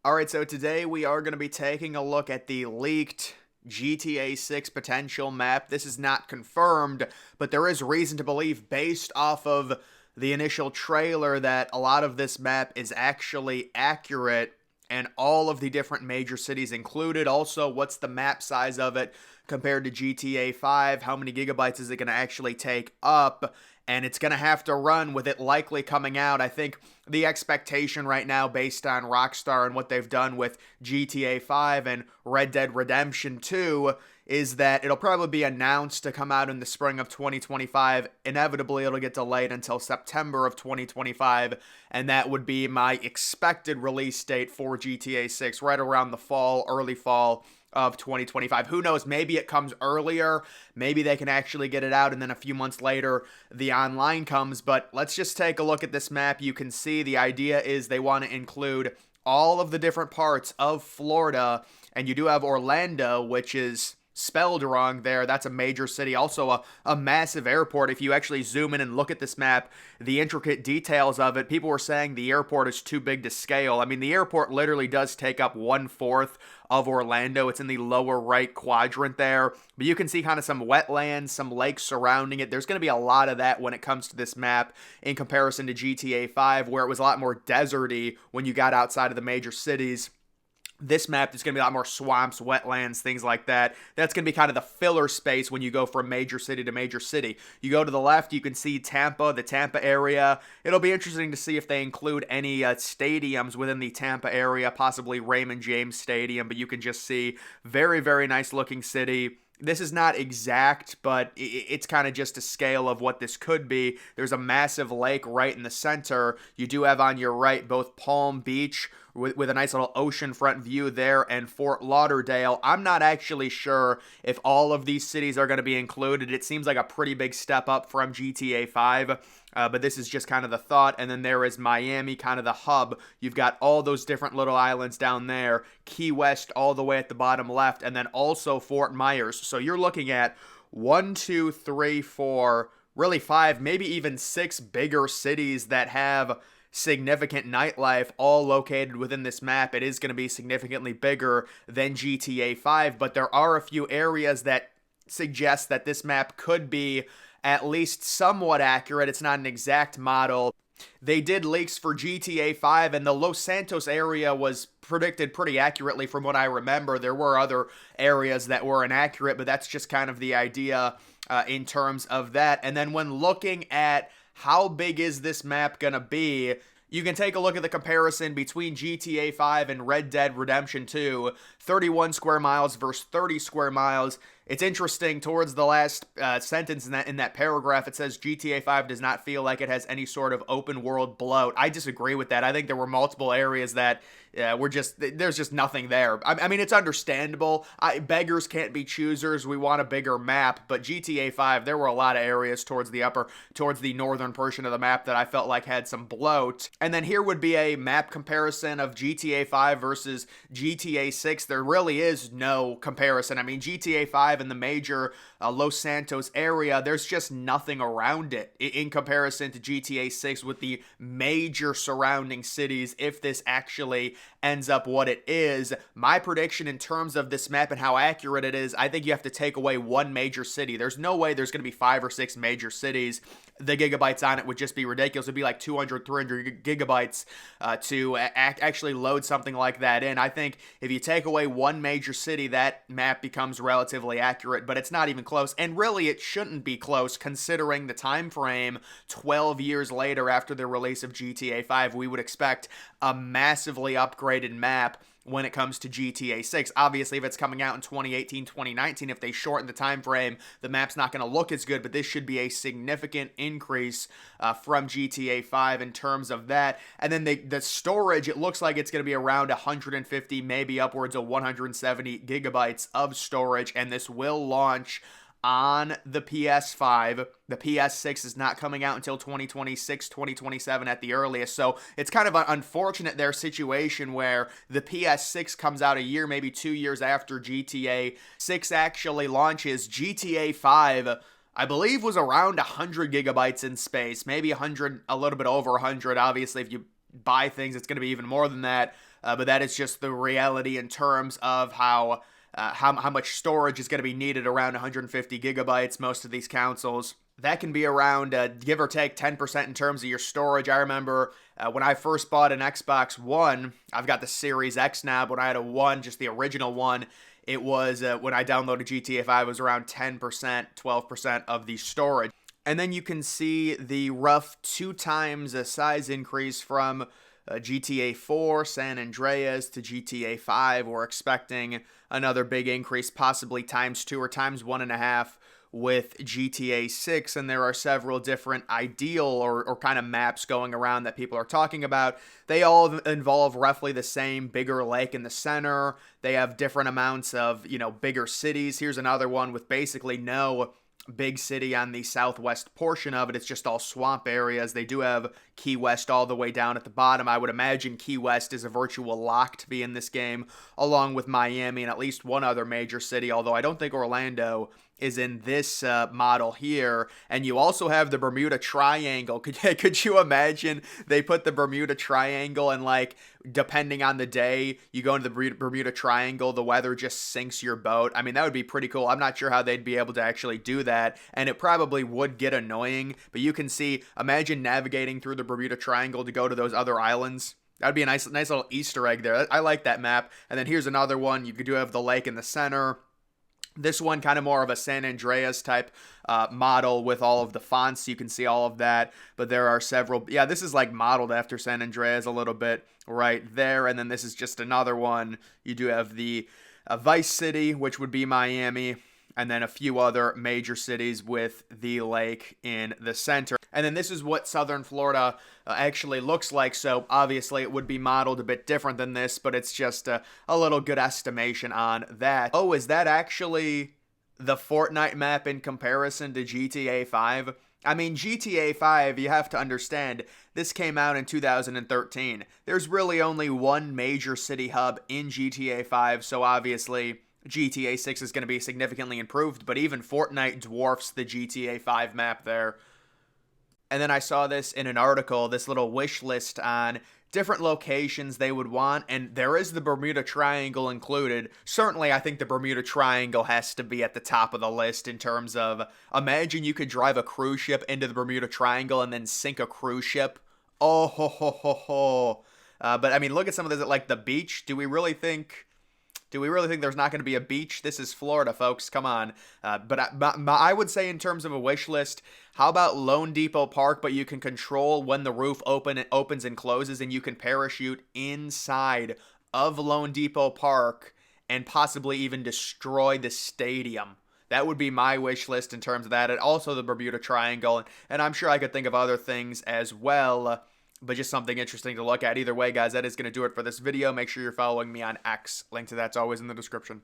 Alright, so today we are going to be taking a look at the leaked GTA 6 potential map. This is not confirmed, but there is reason to believe, based off of the initial trailer, that a lot of this map is actually accurate, and all of the different major cities included. Also, what's the map size of it compared to GTA 5? How many gigabytes is it going to actually take up? And it's going to have to run with it likely coming out. I think the expectation right now, based on Rockstar and what they've done with GTA 5 and Red Dead Redemption 2, is that it'll probably be announced to come out in the spring of 2025. Inevitably, it'll get delayed until September of 2025, and that would be my expected release date for GTA 6, right around the fall, early fall of 2025. Who knows? Maybe it comes earlier. Maybe they can actually get it out, and then a few months later, the online comes. But let's just take a look at this map. You can see the idea is they want to include all of the different parts of Florida, and you do have Orlando, which is spelled wrong there. That's a major city, also a massive airport. If you actually zoom in and look at this map, the intricate details of it, people were saying the airport is too big to scale. I mean, the airport literally does take up 1/4 of Orlando. It's in the lower right quadrant there, but you can see kind of some wetlands, some lakes surrounding it. There's going to be a lot of that when it comes to this map in comparison to GTA 5, where it was a lot more deserty when you got outside of the major cities. This map is going to be a lot more swamps, wetlands, things like that. That's going to be kind of the filler space when you go from major city to major city. You go to the left, you can see Tampa, the Tampa area. It'll be interesting to see if they include any stadiums within the Tampa area, possibly Raymond James Stadium, but you can just see very, very nice looking city. This is not exact, but it's kind of just a scale of what this could be. There's a massive lake right in the center. You do have on your right both Palm Beach with a nice little oceanfront view there, and Fort Lauderdale. I'm not actually sure if all of these cities are going to be included. It seems like a pretty big step up from GTA 5. But this is just kind of the thought. And then there is Miami, kind of the hub. You've got all those different little islands down there. Key West all the way at the bottom left. And then also Fort Myers. So you're looking at 1, 2, 3, 4, really 5, maybe even 6 bigger cities that have significant nightlife, all located within this map. It is going to be significantly bigger than GTA 5. But there are a few areas that suggest that this map could be at least somewhat accurate. It's not an exact model. They did leaks for GTA 5, and the Los Santos area was predicted pretty accurately from what I remember. There were other areas that were inaccurate, but that's just kind of the idea in terms of that. And then when looking at how big is this map gonna be, you can take a look at the comparison between GTA 5 and Red Dead Redemption 2, 31 square miles versus 30 square miles. It's interesting, towards the last sentence in that paragraph, it says GTA 5 does not feel like it has any sort of open world bloat. I disagree with that. I think there were multiple areas that there's just nothing there. I mean, it's understandable. Beggars can't be choosers. We want a bigger map, but GTA 5, there were a lot of areas towards the northern portion of the map that I felt like had some bloat. And then here would be a map comparison of GTA 5 versus GTA 6. There really is no comparison. I mean, GTA 5 in the major Los Santos area, there's just nothing around it in comparison to GTA 6 with the major surrounding cities. If this actually ends up what it is, my prediction in terms of this map and how accurate it is, I think you have to take away one major city. There's no way there's going to be 5 or 6 major cities. The gigabytes on it would just be ridiculous. It'd be like 200, 300 gigabytes to actually load something like that in. I think if you take away one major city, that map becomes relatively accurate, but it's not even close. And really, it shouldn't be close considering the time frame. 12 years later after the release of GTA 5, we would expect a massively upgraded map when it comes to GTA 6. Obviously, if it's coming out in 2018, 2019, if they shorten the time frame, the map's not going to look as good, but this should be a significant increase from GTA 5 in terms of that. And then the storage, it looks like it's going to be around 150, maybe upwards of 170 gigabytes of storage, and this will launch on the PS5. The PS6 is not coming out until 2026, 2027 at the earliest. So it's kind of an unfortunate situation where the PS6 comes out a year, maybe 2 years after GTA 6 actually launches. GTA 5, I believe, was around 100 gigabytes in space, maybe 100, a little bit over 100. Obviously, if you buy things, it's going to be even more than that. but that is just the reality in terms of how much storage is going to be needed around 150 gigabytes. Most of these consoles, that can be around give or take 10% in terms of your storage. I remember when I first bought an Xbox One, I've got the Series X now, but when I had a One, just the original one, it was when I downloaded GTA 5, it was around 10%, 12% of the storage. And then you can see the rough 2 times a size increase from GTA 4, San Andreas to GTA 5. We're expecting another big increase, possibly times 2 or times 1.5 with GTA 6, and there are several different ideal or kind of maps going around that people are talking about. They all involve roughly the same bigger lake in the center. They have different amounts of, bigger cities. Here's another one with basically no big city on the southwest portion of it. It's just all swamp areas. They do have Key West all the way down at the bottom. I would imagine Key West is a virtual lock to be in this game, along with Miami and at least one other major city, although I don't think Orlando is in this model here. And you also have the Bermuda Triangle. Could you imagine they put the Bermuda Triangle and, like, depending on the day, you go into the Bermuda Triangle, the weather just sinks your boat? I mean, that would be pretty cool. I'm not sure how they'd be able to actually do that, and it probably would get annoying, but you can see, imagine navigating through the Bermuda Triangle to go to those other islands. That would be a nice little Easter egg there. I like that map. And then here's another one. You do have the lake in the center. This one kind of more of a San Andreas type model with all of the fonts. You can see all of that, but there are several. Yeah, this is like modeled after San Andreas a little bit right there. And then this is just another one. You do have the Vice City, which would be Miami, and then a few other major cities with the lake in the center. And then this is what Southern Florida actually looks like. So obviously it would be modeled a bit different than this, but it's just a little good estimation on that. Oh, is that actually the Fortnite map in comparison to GTA 5? I mean, GTA 5, you have to understand, this came out in 2013. There's really only one major city hub in GTA 5, so obviously GTA 6 is going to be significantly improved, but even Fortnite dwarfs the GTA 5 map there. And then I saw this in an article, this little wish list on different locations they would want, and there is the Bermuda Triangle included. Certainly, I think the Bermuda Triangle has to be at the top of the list in terms of, imagine you could drive a cruise ship into the Bermuda Triangle and then sink a cruise ship. Oh, ho, ho, ho, ho. But, I mean, look at some of this, like the beach. Do we really think there's not going to be a beach? This is Florida, folks. Come on. But I would say in terms of a wish list, how about Lone Depot Park, but you can control when the roof opens and closes, and you can parachute inside of Lone Depot Park and possibly even destroy the stadium. That would be my wish list in terms of that, and also the Bermuda Triangle, and I'm sure I could think of other things as well, but just something interesting to look at. Either way, guys, that is going to do it for this video. Make sure you're following me on X. Link to that's always in the description.